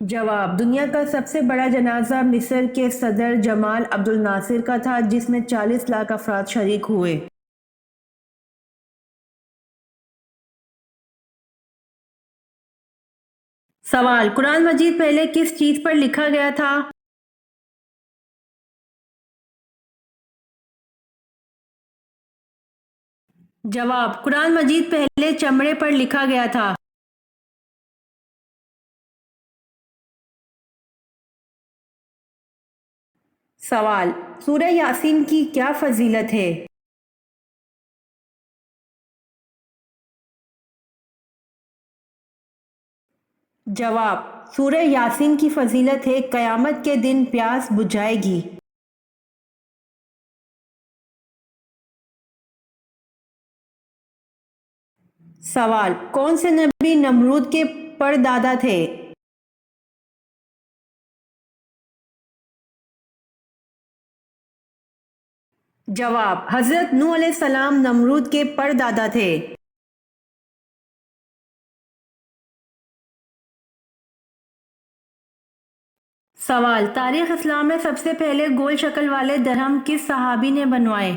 جواب: دنیا کا سب سے بڑا جنازہ مصر کے صدر جمال عبد الناصر کا تھا، جس میں 40 لاکھ افراد شریک ہوئے۔ سوال: قرآن مجید پہلے کس چیز پر لکھا گیا تھا؟ جواب: قرآن مجید پہلے چمڑے پر لکھا گیا تھا۔ سوال: سورہ یاسین کی کیا فضیلت ہے؟ جواب: سورہ یاسین کی فضیلت ہے قیامت کے دن پیاس بجھائے گی۔ سوال: کون سے نبی نمرود کے پردادا تھے؟ جواب: حضرت نوح علیہ السلام نمرود کے پردادا تھے۔ سوال: تاریخ اسلام میں سب سے پہلے گول شکل والے درہم کس صحابی نے بنوائے؟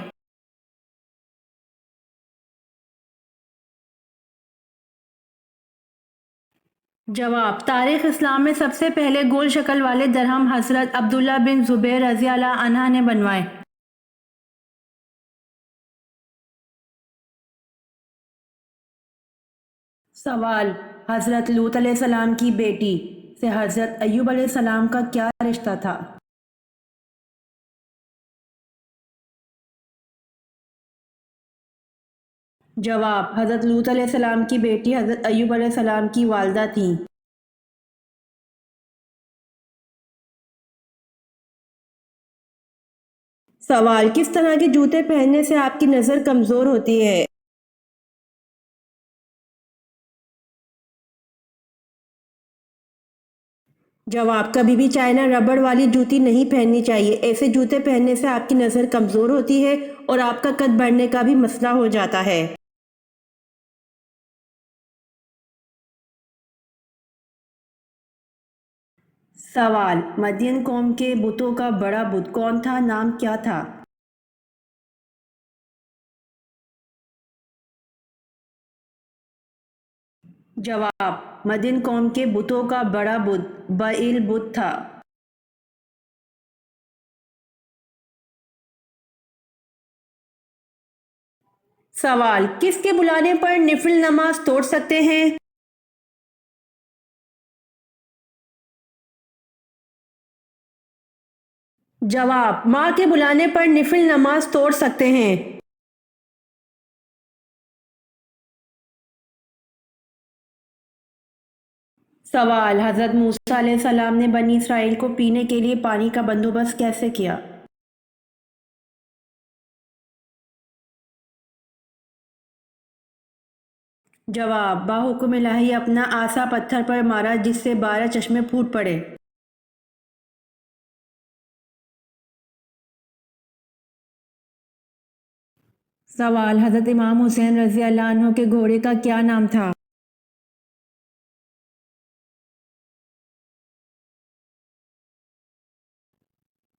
جواب: تاریخ اسلام میں سب سے پہلے گول شکل والے درہم حضرت عبداللہ بن زبیر رضی اللہ عنہ نے بنوائے۔ سوال: حضرت لوط علیہ السلام کی بیٹی سے حضرت ایوب علیہ السلام کا کیا رشتہ تھا؟ جواب: حضرت لوط علیہ السلام کی بیٹی حضرت ایوب علیہ السلام کی والدہ تھیں۔ سوال: کس طرح کے جوتے پہننے سے آپ کی نظر کمزور ہوتی ہے؟ جواب: کبھی بھی چائنا ربڑ والی جوتی نہیں پہننی چاہیے، ایسے جوتے پہننے سے آپ کی نظر کمزور ہوتی ہے اور آپ کا قد بڑھنے کا بھی مسئلہ ہو جاتا ہے۔ سوال: مدین قوم کے بتوں کا بڑا بت کون تھا، نام کیا تھا؟ جواب: مدین قوم کے بتوں کا بڑا بت بعیل بت تھا۔ سوال: کس کے بلانے پر نفل نماز توڑ سکتے ہیں؟ جواب: ماں کے بلانے پر نفل نماز توڑ سکتے ہیں۔ سوال: حضرت موسیٰ علیہ السلام نے بنی اسرائیل کو پینے کے لیے پانی کا بندوبست کیسے کیا؟ جواب: باحکم الہی اپنا عصا پتھر پر مارا جس سے 12 چشمے پھوٹ پڑے۔ سوال: حضرت امام حسین رضی اللہ عنہ کے گھوڑے کا کیا نام تھا؟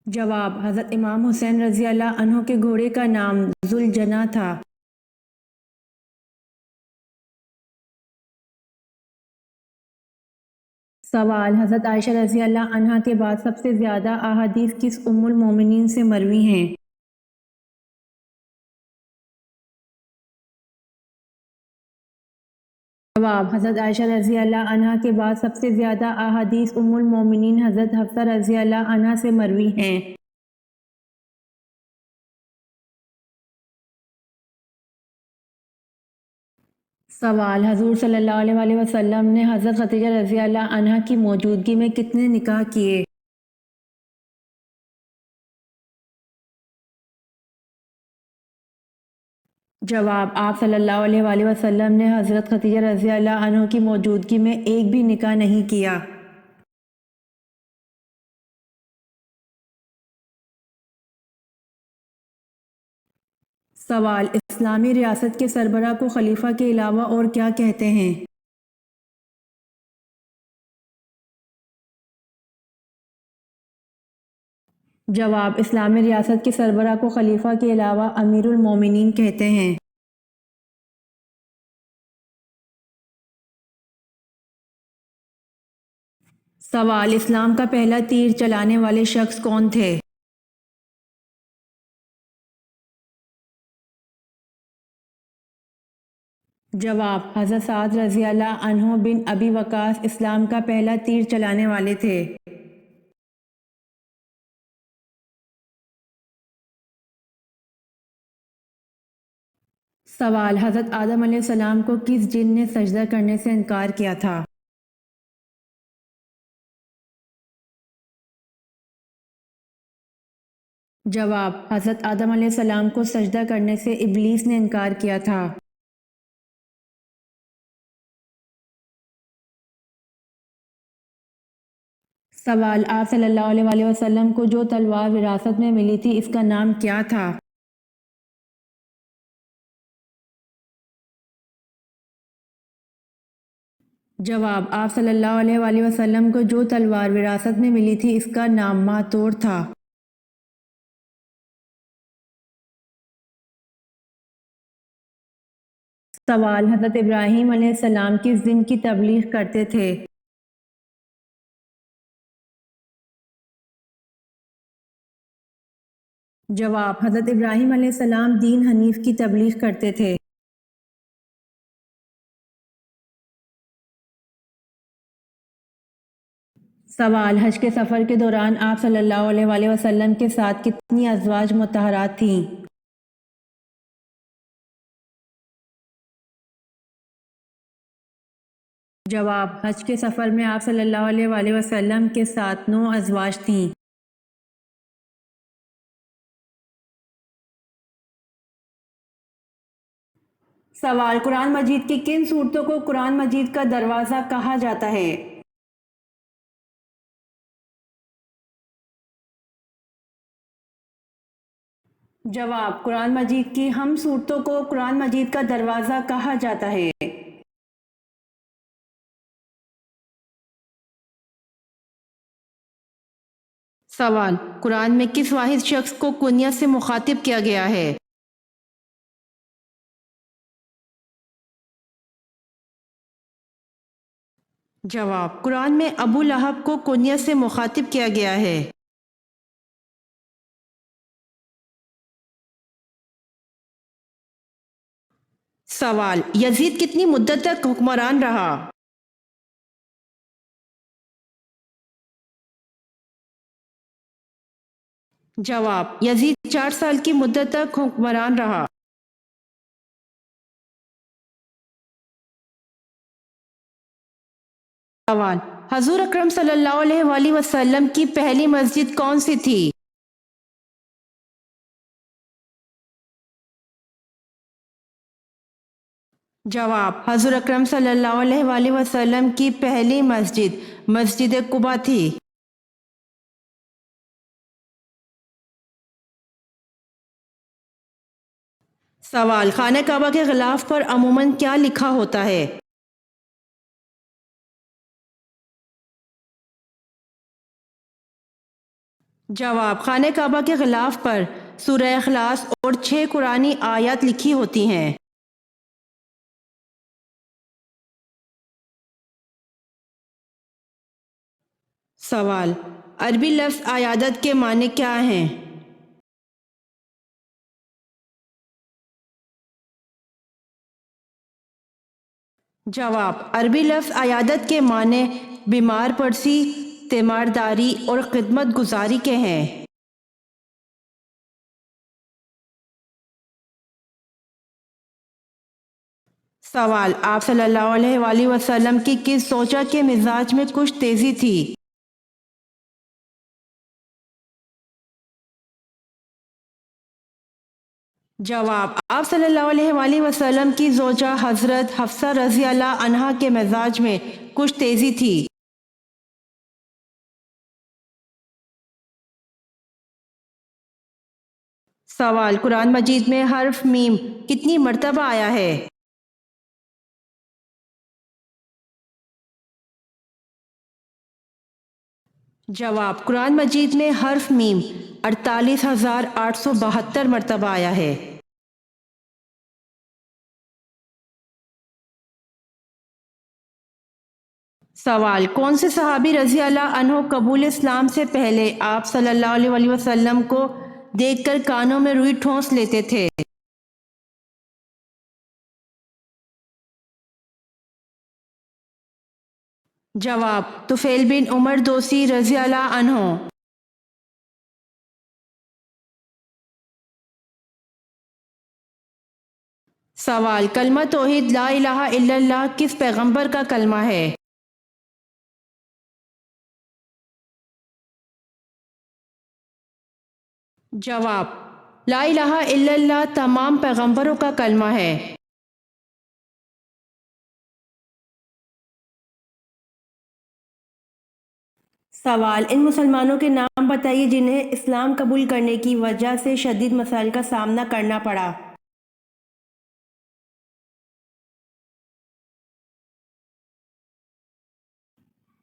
جواب: حضرت امام حسین رضی اللہ عنہ کے گھوڑے کا نام ذوالجناح تھا۔ سوال: حضرت عائشہ رضی اللہ عنہا کے بعد سب سے زیادہ احادیث کس ام المومنین سے مروی ہیں؟ جواب: حضرت عائشہ رضی اللہ عنہا کے بعد سب سے زیادہ احادیث ام المومنین حضرت حفصہ رضی اللہ عنہا سے مروی ہیں۔ سوال: حضور صلی اللہ علیہ وآلہ وسلم نے حضرت خدیجہ رضی اللہ عنہا کی موجودگی میں کتنے نکاح کیے؟ جواب: آپ صلی اللہ علیہ وآلہ وسلم نے حضرت خدیجہ رضی اللہ عنہ کی موجودگی میں ایک بھی نکاح نہیں کیا۔ سوال: اسلامی ریاست کے سربراہ کو خلیفہ کے علاوہ اور کیا کہتے ہیں؟ جواب: اسلامی ریاست کے سربراہ کو خلیفہ کے علاوہ امیر المومنین کہتے ہیں۔ سوال: اسلام کا پہلا تیر چلانے والے شخص کون تھے؟ جواب: حضرت سعد رضی اللہ عنہ بن ابی وقاص اسلام کا پہلا تیر چلانے والے تھے۔ سوال: حضرت آدم علیہ السلام کو کس جن نے سجدہ کرنے سے انکار کیا تھا؟ جواب: حضرت آدم علیہ السلام کو سجدہ کرنے سے ابلیس نے انکار کیا تھا۔ سوال: آپ صلی اللہ علیہ وآلہ وسلم کو جو تلوار وراثت میں ملی تھی اس کا نام کیا تھا؟ جواب: آپ صلی اللہ علیہ وآلہ وسلم کو جو تلوار وراثت میں ملی تھی اس کا نام ماتور تھا۔ سوال: حضرت ابراہیم علیہ السلام کس دن کی تبلیغ کرتے تھے؟ جواب: حضرت ابراہیم علیہ السلام دین حنیف کی تبلیغ کرتے تھے۔ سوال: حج کے سفر کے دوران آپ صلی اللہ علیہ وآلہ وسلم کے ساتھ کتنی ازواج مطہرات تھیں؟ جواب: حج کے سفر میں آپ صلی اللہ علیہ وآلہ وسلم کے ساتھ 9 ازواج تھیں۔ سوال: قرآن مجید کی کن صورتوں کو قرآن مجید کا دروازہ کہا جاتا ہے؟ جواب: قرآن مجید کی ہم صورتوں کو قرآن مجید کا دروازہ کہا جاتا ہے۔ سوال: قرآن میں کس واحد شخص کو کنیت سے مخاطب کیا گیا ہے؟ جواب: قرآن میں ابو لہب کو کنیت سے مخاطب کیا گیا ہے۔ سوال: یزید کتنی مدت تک حکمران رہا؟ جواب: یزید 4 سال کی مدت تک حکمران رہا۔ سوال: حضور اکرم صلی اللہ علیہ وآلہ وسلم کی پہلی مسجد کون سی تھی؟ جواب: حضور اکرم صلی اللہ علیہ وآلہ وسلم کی پہلی مسجد مسجد قباء تھی۔ سوال: خانہ کعبہ کے غلاف پر عموماً کیا لکھا ہوتا ہے؟ جواب: خانہ کعبہ کے غلاف پر سورہ اخلاص اور 6 قرآنی آیات لکھی ہوتی ہیں۔ سوال: عربی لفظ عیادت کے معنی کیا ہیں؟ جواب: عربی لفظ عیادت کے معنی بیمار پرسی، تیمارداری اور خدمت گزاری کے ہیں۔ سوال: آپ صلی اللہ علیہ وآلہ وسلم کی کس زوجہ کے مزاج میں کچھ تیزی تھی؟ جواب: آپ صلی اللہ علیہ وآلہ وسلم کی زوجہ حضرت حفصہ رضی اللہ عنہا کے مزاج میں کچھ تیزی تھی۔ سوال: قرآن مجید میں حرف میم کتنی مرتبہ آیا ہے؟ جواب: قرآن مجید میں حرف میم 48,872 مرتبہ آیا ہے۔ سوال: کون سے صحابی رضی اللہ عنہ قبول اسلام سے پہلے آپ صلی اللہ علیہ وسلم کو دیکھ کر کانوں میں روئی ٹھونس لیتے تھے؟ جواب: طفیل بن عمر دوسی رضی اللہ عنہ۔ سوال: کلمہ توحید لا الہ الا اللہ کس پیغمبر کا کلمہ ہے؟ جواب: لا الہ الا اللہ تمام پیغمبروں کا کلمہ ہے۔ سوال: ان مسلمانوں کے نام بتائیے جنہیں اسلام قبول کرنے کی وجہ سے شدید مسائل کا سامنا کرنا پڑا۔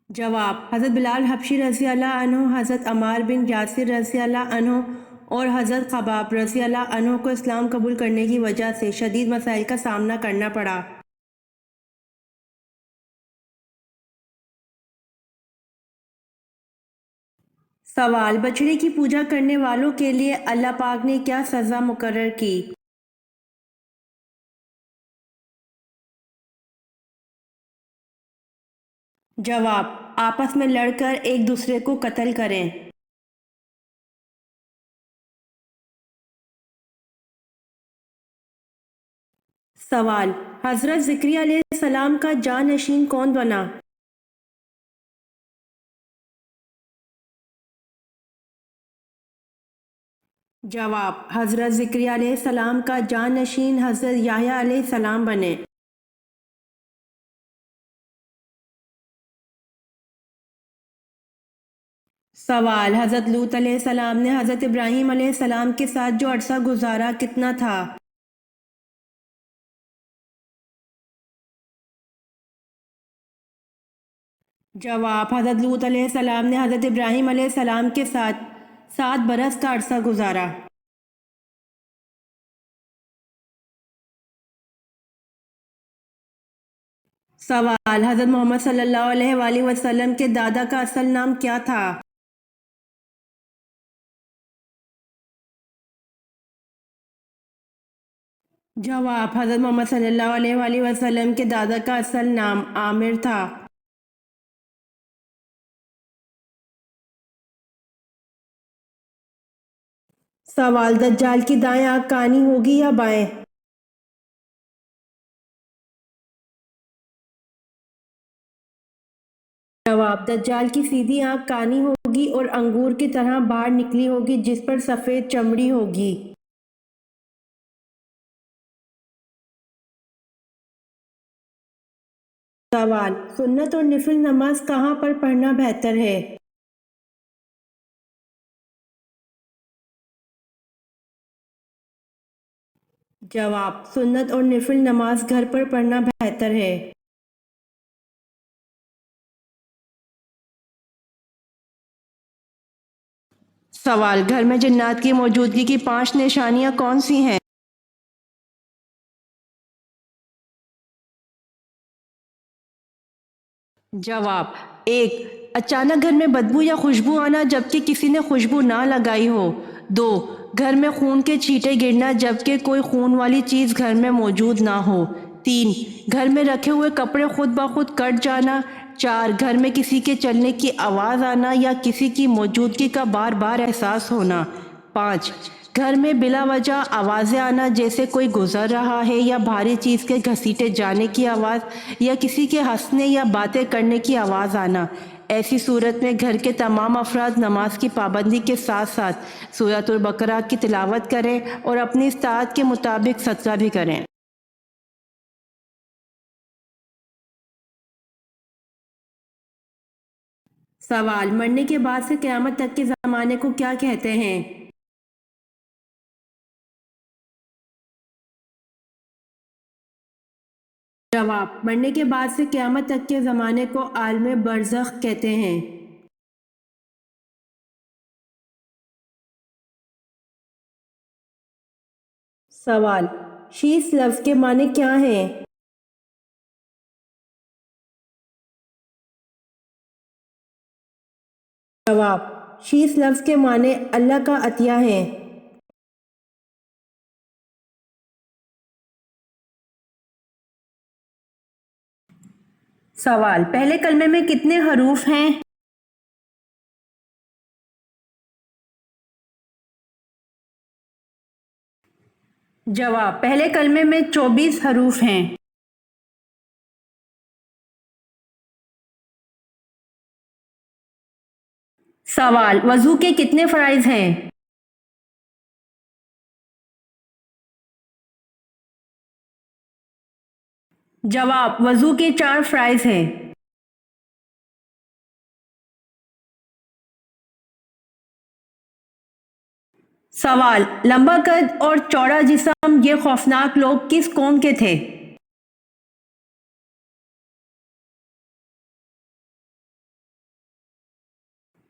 جواب: حضرت بلال حبشی رضی اللہ عنہ، حضرت عمار بن یاسر رضی اللہ عنہ اور حضرت خباب رضی اللہ عنہ کو اسلام قبول کرنے کی وجہ سے شدید مسائل کا سامنا کرنا پڑا۔ سوال: بچڑے کی پوجا کرنے والوں کے لیے اللہ پاک نے کیا سزا مقرر کی؟ جواب: آپس میں لڑ کر ایک دوسرے کو قتل کریں۔ سوال: حضرت زکریا علیہ السلام کا جانشین کون بنا؟ جواب: حضرت زکریا علیہ السلام کا جانشین حضرت یحییٰ علیہ السلام بنے۔ سوال: حضرت لوط علیہ السلام نے حضرت ابراہیم علیہ السلام کے ساتھ جو عرصہ گزارا کتنا تھا؟ جواب: حضرت لوط علیہ السلام نے حضرت ابراہیم علیہ السلام کے ساتھ 7 برس کا عرصہ گزارا۔ سوال: حضرت محمد صلی اللہ علیہ وآلہ وسلم کے دادا کا اصل نام کیا تھا؟ جواب: حضرت محمد صلی اللہ علیہ وآلہ وسلم کے دادا کا اصل نام عامر تھا۔ سوال: دجال کی دائیں آنکھ کانی ہوگی یا بائیں؟ جواب: دجال کی سیدھی آنکھ کانی ہوگی اور انگور کی طرح باہر نکلی ہوگی جس پر سفید چمڑی ہوگی۔ سوال: سنت اور نفل نماز کہاں پر پڑھنا بہتر ہے؟ جواب: سنت اور نفل نماز گھر پر پڑھنا بہتر ہے۔ سوال: گھر میں جنات کی موجودگی کی 5 نشانیاں کون سی ہیں؟ جواب: 1. اچانک گھر میں بدبو یا خوشبو آنا جبکہ کسی نے خوشبو نہ لگائی ہو۔ 2. گھر میں خون کے چھینٹے گرنا جبکہ کوئی خون والی چیز گھر میں موجود نہ ہو۔ 3. گھر میں رکھے ہوئے کپڑے خود بخود کٹ جانا۔ 4. گھر میں کسی کے چلنے کی آواز آنا یا کسی کی موجودگی کا بار بار احساس ہونا۔ 5. گھر میں بلا وجہ آوازیں آنا جیسے کوئی گزر رہا ہے یا بھاری چیز کے گھسیٹے جانے کی آواز یا کسی کے ہنسنے یا باتیں کرنے کی آواز آنا۔ ایسی صورت میں گھر کے تمام افراد نماز کی پابندی کے ساتھ ساتھ سورۃ البقرہ کی تلاوت کریں اور اپنی استطاعت کے مطابق صدقہ بھی کریں۔ سوال: مرنے کے بعد سے قیامت تک کے زمانے کو کیا کہتے ہیں؟ جواب: مرنے کے بعد سے قیامت تک کے زمانے کو عالم برزخ کہتے ہیں۔ سوال، شیس لفظ کے معنی کیا ہیں؟ جواب، شیس لفظ کے معنی اللہ کا عطیہ ہیں۔ سوال، پہلے کلمے میں کتنے حروف ہیں؟ جواب، پہلے کلمے میں 24 حروف ہیں۔ سوال، وضو کے کتنے فرائض ہیں؟ جواب، وضو کے 4 فرائض ہیں۔ سوال، لمبا قد اور چوڑا جسم یہ خوفناک لوگ کس قوم کے تھے؟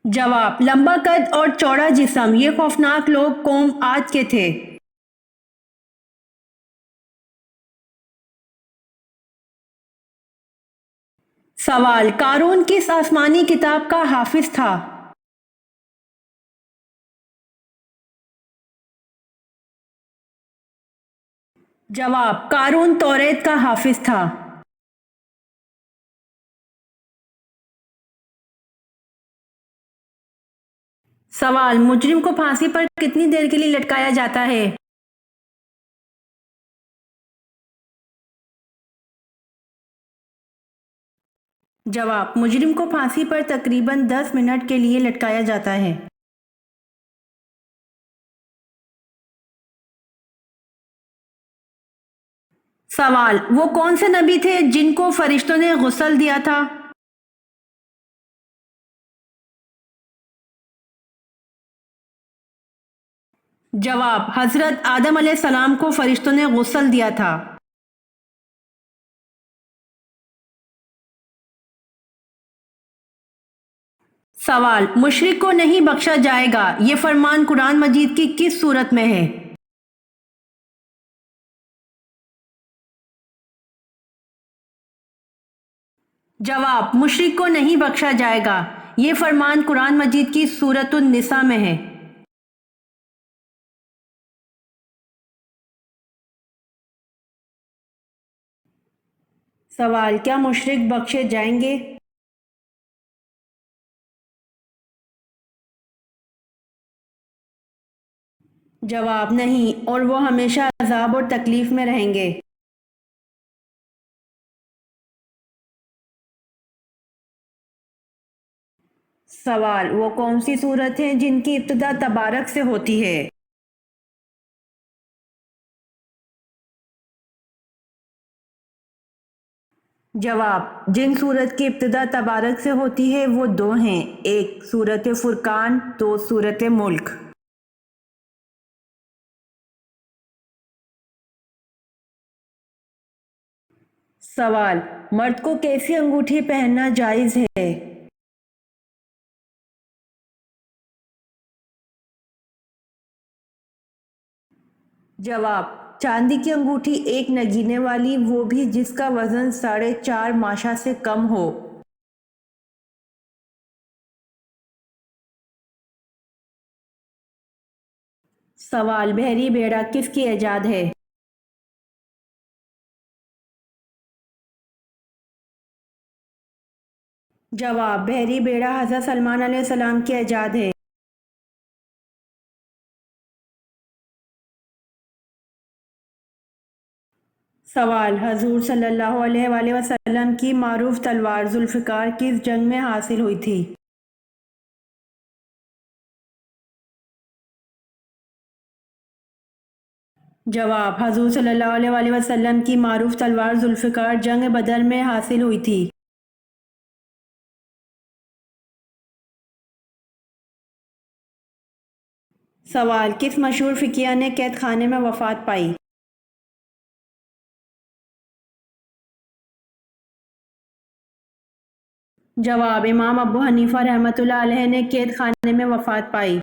جواب، لمبا قد اور چوڑا جسم یہ خوفناک لوگ قوم عاد کے تھے۔ سوال، قارون کس آسمانی کتاب کا حافظ تھا؟ جواب، قارون توریت کا حافظ تھا۔ سوال، مجرم کو پھانسی پر کتنی دیر کے لیے لٹکایا جاتا ہے؟ جواب، مجرم کو پھانسی پر تقریباً 10 منٹ کے لیے لٹکایا جاتا ہے۔ سوال، وہ کون سے نبی تھے جن کو فرشتوں نے غسل دیا تھا؟ جواب، حضرت آدم علیہ السلام کو فرشتوں نے غسل دیا تھا۔ سوال، مشرک کو نہیں بخشا جائے گا یہ فرمان قرآن مجید کی کس سورت میں ہے؟ جواب، مشرک کو نہیں بخشا جائے گا یہ فرمان قرآن مجید کی سورۃ النساء میں ہے۔ سوال، کیا مشرک بخشے جائیں گے؟ جواب، نہیں، اور وہ ہمیشہ عذاب اور تکلیف میں رہیں گے۔ سوال، وہ کون سی صورت ہیں جن کی ابتدا تبارک سے ہوتی ہے؟ جواب، جن سورت کی ابتدا تبارک سے ہوتی ہے وہ 2 ہیں، ایک سورت فرقان، 2 سورت ملک۔ سوال، مرد کو کیسی انگوٹھی پہننا جائز ہے؟ جواب، چاندی کی انگوٹھی ایک نگینے والی، وہ بھی جس کا وزن 4.5 ماشا سے کم ہو۔ سوال، بحری بیڑا کس کی ایجاد ہے؟ جواب، بحری بیڑا حضرت سلمان علیہ السلام کی ایجاد ہے۔ سوال، حضور صلی اللہ علیہ وآلہ وسلم کی معروف تلوار ذوالفقار کس جنگ میں حاصل ہوئی تھی؟ جواب، حضور صلی اللہ علیہ وآلہ وسلم کی معروف تلوار ذوالفقار جنگ بدر میں حاصل ہوئی تھی۔ سوال، کس مشہور فقیہ نے قید خانے میں وفات پائی؟ جواب، امام ابو حنیفہ رحمۃ اللہ علیہ نے قید خانے میں وفات پائی۔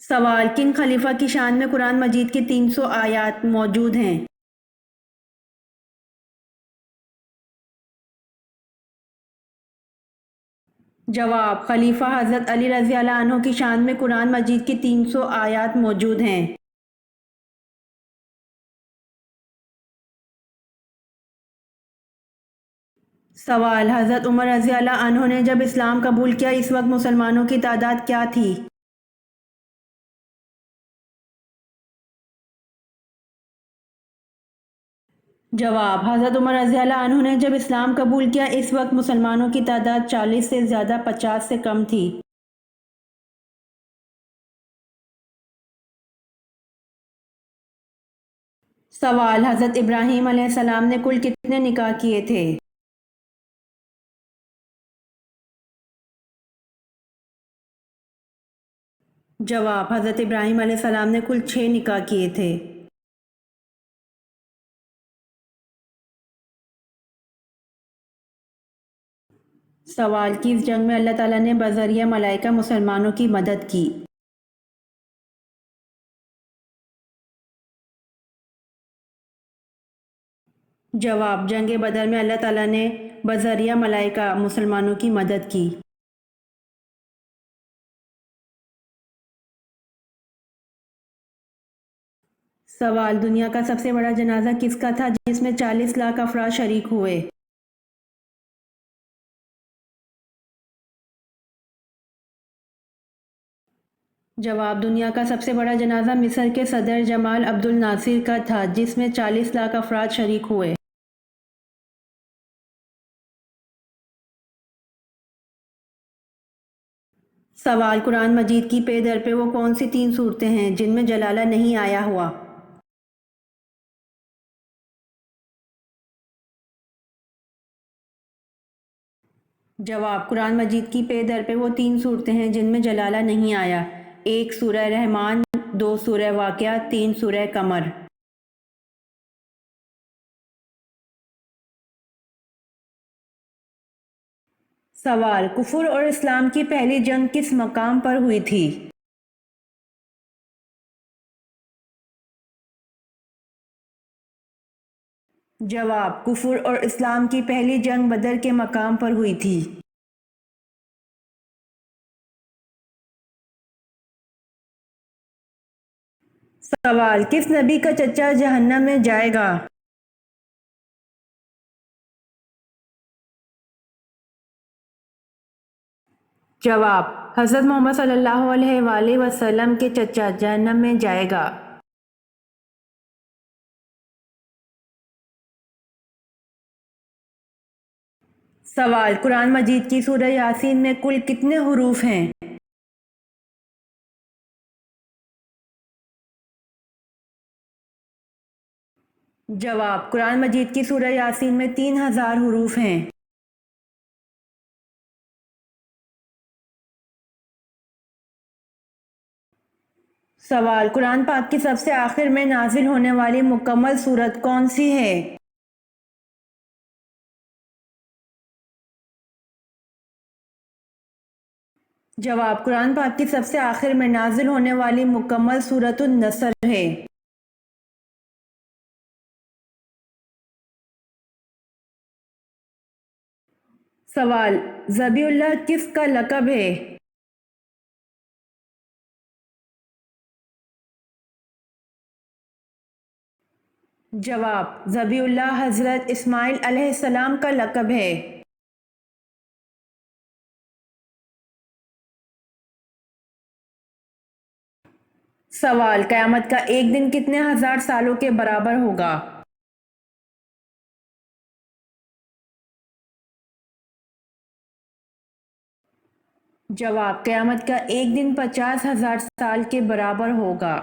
سوال: کن خلیفہ کی شان میں قرآن مجید کی 300 آیات موجود ہیں؟ جواب: خلیفہ حضرت علی رضی اللہ عنہ کی شان میں قرآن مجید کی 300 آیات موجود ہیں۔ سوال: حضرت عمر رضی اللہ عنہ نے جب اسلام قبول کیا اس وقت مسلمانوں کی تعداد کیا تھی؟ جواب: حضرت عمر رضی اللہ عنہ نے جب اسلام قبول کیا اس وقت مسلمانوں کی تعداد 40 سے زیادہ 50 سے کم تھی۔ سوال: حضرت ابراہیم علیہ السلام نے کل کتنے نکاح کیے تھے؟ جواب: حضرت ابراہیم علیہ السلام نے کل 6 نکاح کیے تھے۔ سوال: کس جنگ میں اللہ تعالیٰ نے بذریعہ ملائکہ مسلمانوں کی مدد کی؟ جواب: جنگ بدر میں اللہ تعالیٰ نے بذریعہ ملائکہ مسلمانوں کی مدد کی۔ سوال: دنیا کا سب سے بڑا جنازہ کس کا تھا جس میں 40 لاکھ افراد شریک ہوئے؟ جواب: دنیا کا سب سے بڑا جنازہ مصر کے صدر جمال عبد الناصر کا تھا جس میں 40 لاکھ افراد شریک ہوئے۔ سوال: قرآن مجید کی پے در پہ وہ کون سی 3 صورتیں ہیں جن میں جلالہ نہیں آیا ہوا؟ جواب: قرآن مجید کی پے در پہ وہ 3 صورتیں ہیں جن میں جلالہ نہیں آیا: 1 سورہ رحمان، 2 سورہ واقعہ، 3 سورہ قمر۔ سوال: کفر اور اسلام کی پہلی جنگ کس مقام پر ہوئی تھی؟ جواب: کفر اور اسلام کی پہلی جنگ بدر کے مقام پر ہوئی تھی۔ سوال: کس نبی کا چچا جہنم میں جائے گا؟ جواب: حضرت محمد صلی اللہ علیہ وآلہ وسلم کے چچا جہنم میں جائے گا۔ سوال: قرآن مجید کی سورہ یاسین میں کل کتنے حروف ہیں؟ جواب: قرآن مجید کی سورہ یاسین میں 3000 حروف ہیں۔ سوال: قرآن پاک کی سب سے آخر میں نازل ہونے والی مکمل سورت کون سی ہے؟ جواب: قرآن پاک کی سب سے آخر میں نازل ہونے والی مکمل سورت النصر ہے۔ سوال: ذبیح اللہ کس کا لقب ہے؟ جواب: ذبیح اللہ حضرت اسماعیل علیہ السلام کا لقب ہے۔ سوال: قیامت کا ایک دن کتنے ہزار سالوں کے برابر ہوگا؟ جواب: قیامت کا ایک دن 50,000 سال کے برابر ہوگا۔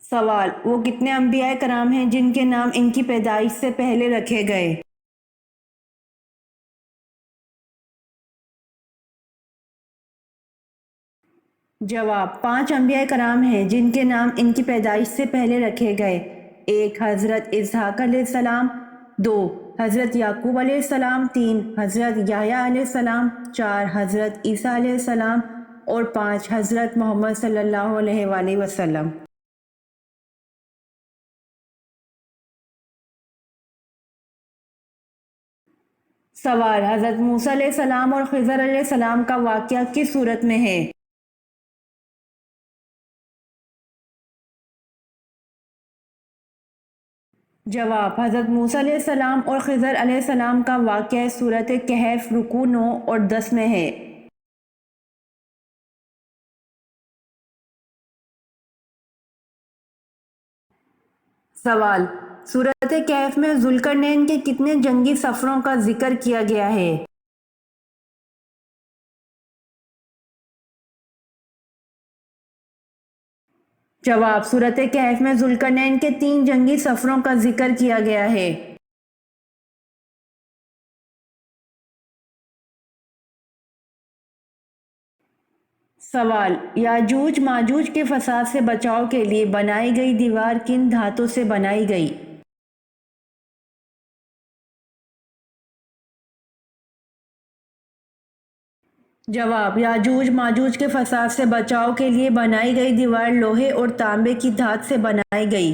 سوال: وہ کتنے انبیاء کرام ہیں جن کے نام ان کی پیدائش سے پہلے رکھے گئے؟ جواب: 5 انبیاء کرام ہیں جن کے نام ان کی پیدائش سے پہلے رکھے گئے: 1 حضرت اسحاق علیہ السلام، 2 حضرت یعقوب علیہ السلام 3، حضرت یحییٰ علیہ السلام 4، حضرت عیسیٰ علیہ السلام اور 5، حضرت محمد صلی اللہ علیہ وآلہ وسلم۔ سوال: حضرت موسیٰ علیہ السلام اور خضر علیہ السلام کا واقعہ کس صورت میں ہے؟ جواب: حضرت موسیٰ علیہ السلام اور خضر علیہ السلام کا واقعہ سورۃ کہف رکوع 9 اور 10 میں ہے۔ سوال: سورۃ کہف میں ذوالقرنین کے کتنے جنگی سفروں کا ذکر کیا گیا ہے؟ جواب: سورۃ کہف میں ذوالقرنین کے 3 جنگی سفروں کا ذکر کیا گیا ہے۔ سوال: یاجوج ماجوج کے فساد سے بچاؤ کے لیے بنائی گئی دیوار کن دھاتوں سے بنائی گئی؟ جواب: یاجوج ماجوج کے فساد سے بچاؤ کے لیے بنائی گئی دیوار لوہے اور تانبے کی دھات سے بنائی گئی۔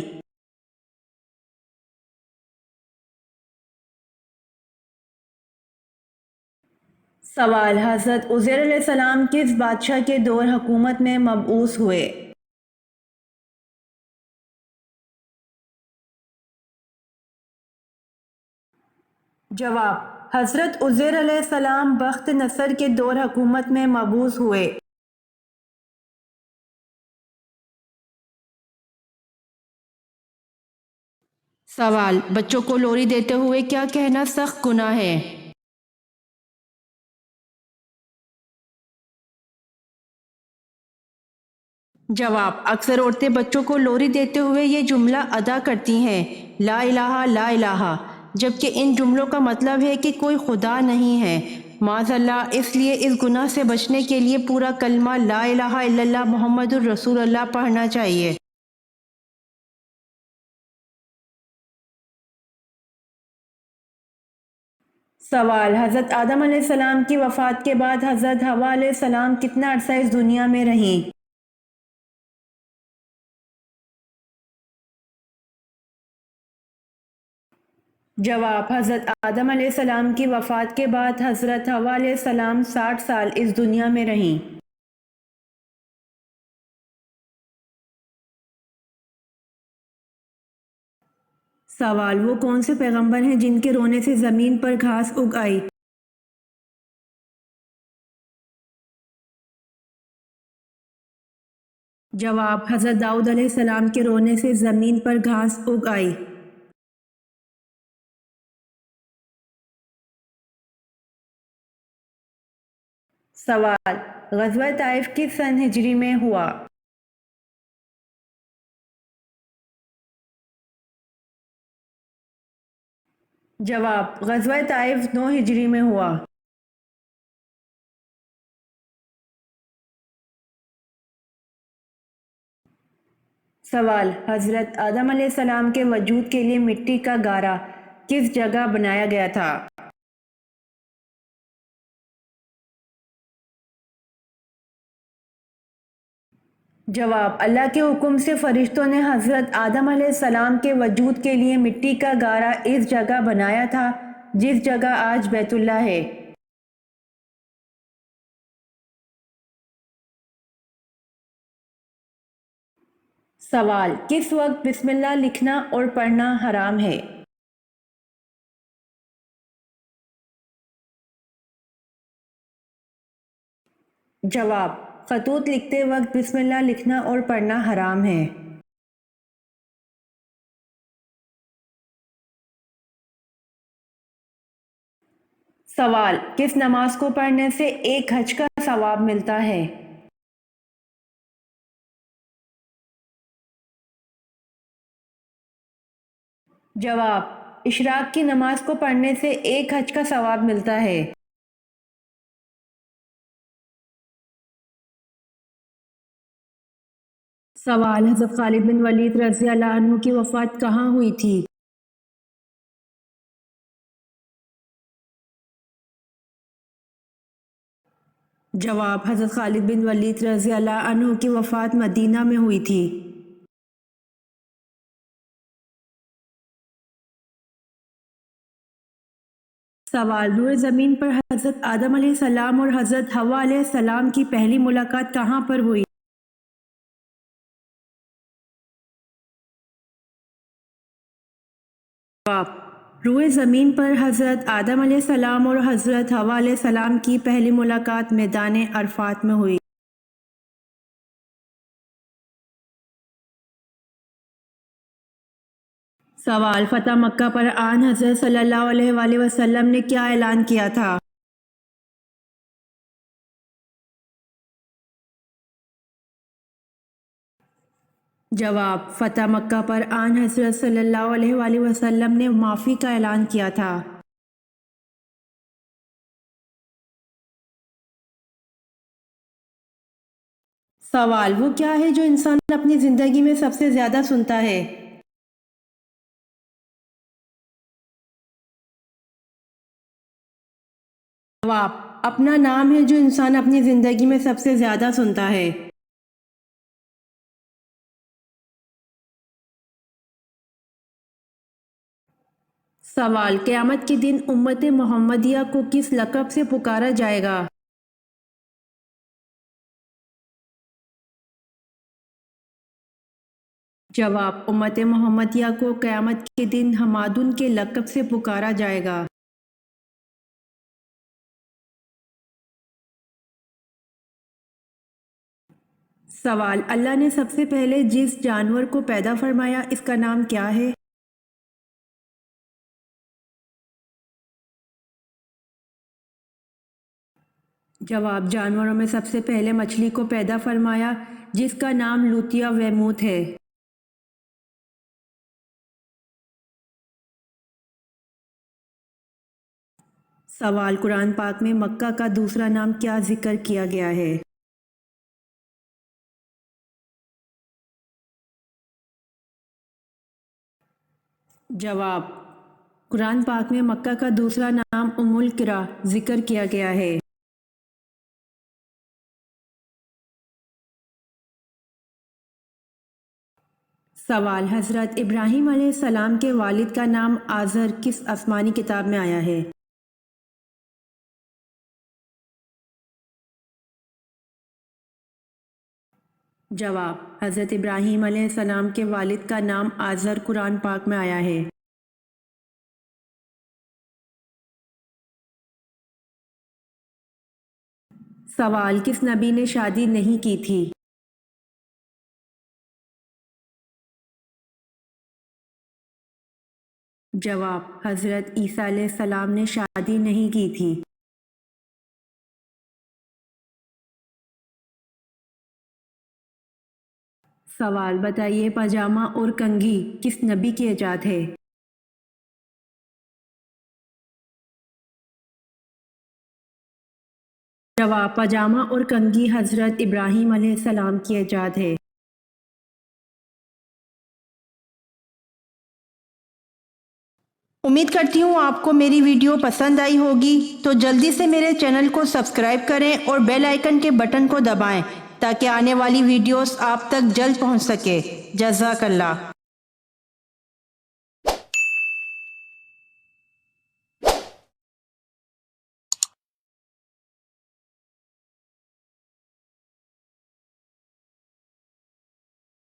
سوال: حضرت عزیر علیہ السلام کس بادشاہ کے دور حکومت میں مبعوث ہوئے؟ جواب: حضرت عزیر علیہ السلام بخت نصر کے دور حکومت میں مبعوث ہوئے۔ سوال: بچوں کو لوری دیتے ہوئے کیا کہنا سخت گناہ ہے؟ جواب: اکثر عورتیں بچوں کو لوری دیتے ہوئے یہ جملہ ادا کرتی ہیں، لا الہ لا الہ، جبکہ ان جملوں کا مطلب ہے کہ کوئی خدا نہیں ہے، معاذ اللہ۔ اس لیے اس گناہ سے بچنے کے لیے پورا کلمہ لا الہ الا اللہ محمد الرسول اللہ پڑھنا چاہیے۔ سوال: حضرت آدم علیہ السلام کی وفات کے بعد حضرت حوا علیہ السلام کتنا عرصہ اس دنیا میں رہیں؟ جواب: حضرت آدم علیہ السلام کی وفات کے بعد حضرت حوا علیہ السلام 60 سال اس دنیا میں رہیں۔ سوال: وہ کون سے پیغمبر ہیں جن کے رونے سے زمین پر گھاس اگ آئی؟ جواب: حضرت داؤد علیہ السلام کے رونے سے زمین پر گھاس اگ آئی۔ سوال: غزوہ طائف کس سن ہجری میں ہوا؟ جواب: غزوہ طائف 9 ہجری میں ہوا۔ سوال: حضرت آدم علیہ السلام کے وجود کے لیے مٹی کا گارا کس جگہ بنایا گیا تھا؟ جواب: اللہ کے حکم سے فرشتوں نے حضرت آدم علیہ السلام کے وجود کے لیے مٹی کا گارا اس جگہ بنایا تھا جس جگہ آج بیت اللہ ہے۔ سوال: کس وقت بسم اللہ لکھنا اور پڑھنا حرام ہے؟ جواب: خطوط لکھتے وقت بسم اللہ لکھنا اور پڑھنا حرام ہے۔ سوال: کس نماز کو پڑھنے سے ایک حج کا ثواب ملتا ہے؟ جواب: اشراق کی نماز کو پڑھنے سے ایک حج کا ثواب ملتا ہے۔ سوال: حضرت خالد بن ولید رضی اللہ عنہ کی وفات کہاں ہوئی تھی؟ جواب: حضرت خالد بن ولید رضی اللہ عنہ کی وفات مدینہ میں ہوئی تھی۔ سوال: روئے زمین پر حضرت آدم علیہ السلام اور حضرت حوا علیہ السلام کی پہلی ملاقات کہاں پر ہوئی؟ جواب: روئے زمین پر حضرت آدم علیہ السلام اور حضرت حوا علیہ السلام کی پہلی ملاقات میدان عرفات میں ہوئی۔ سوال: فتح مکہ پر آن حضرت صلی اللہ علیہ وآلہ وسلم نے کیا اعلان کیا تھا؟ جواب: فتح مکہ پر آن حضرت صلی اللہ علیہ وآلہ وسلم نے معافی کا اعلان کیا تھا۔ سوال: وہ کیا ہے جو انسان اپنی زندگی میں سب سے زیادہ سنتا ہے؟ جواب: اپنا نام ہے جو انسان اپنی زندگی میں سب سے زیادہ سنتا ہے۔ سوال: قیامت کے دن امت محمدیہ کو کس لقب سے پکارا جائے گا؟ جواب: امت محمدیہ کو قیامت کے دن حمادن کے لقب سے پکارا جائے گا۔ سوال: اللہ نے سب سے پہلے جس جانور کو پیدا فرمایا اس کا نام کیا ہے؟ جواب: جانوروں میں سب سے پہلے مچھلی کو پیدا فرمایا جس کا نام لوتیا ویموت ہے۔ سوال: قرآن پاک میں مکہ کا دوسرا نام کیا ذکر کیا گیا ہے؟ جواب: قرآن پاک میں مکہ کا دوسرا نام ام القری ذکر کیا گیا ہے۔ سوال: حضرت ابراہیم علیہ السلام کے والد کا نام آزر کس آسمانی کتاب میں آیا ہے؟ جواب: حضرت ابراہیم علیہ السلام کے والد کا نام آزر قرآن پاک میں آیا ہے۔ سوال: کس نبی نے شادی نہیں کی تھی؟ جواب: حضرت عیسیٰ علیہ السلام نے شادی نہیں کی تھی۔ سوال: بتائیے پاجامہ اور کنگھی کس نبی کی ایجاد ہے؟ جواب: پاجامہ اور کنگھی حضرت ابراہیم علیہ السلام کی ایجاد ہے۔ امید کرتی ہوں آپ کو میری ویڈیو پسند آئی ہوگی، تو جلدی سے میرے چینل کو سبسکرائب کریں اور بیل آئیکن کے بٹن کو دبائیں تاکہ آنے والی ویڈیوز آپ تک جلد پہنچ سکے۔ جزاک اللہ۔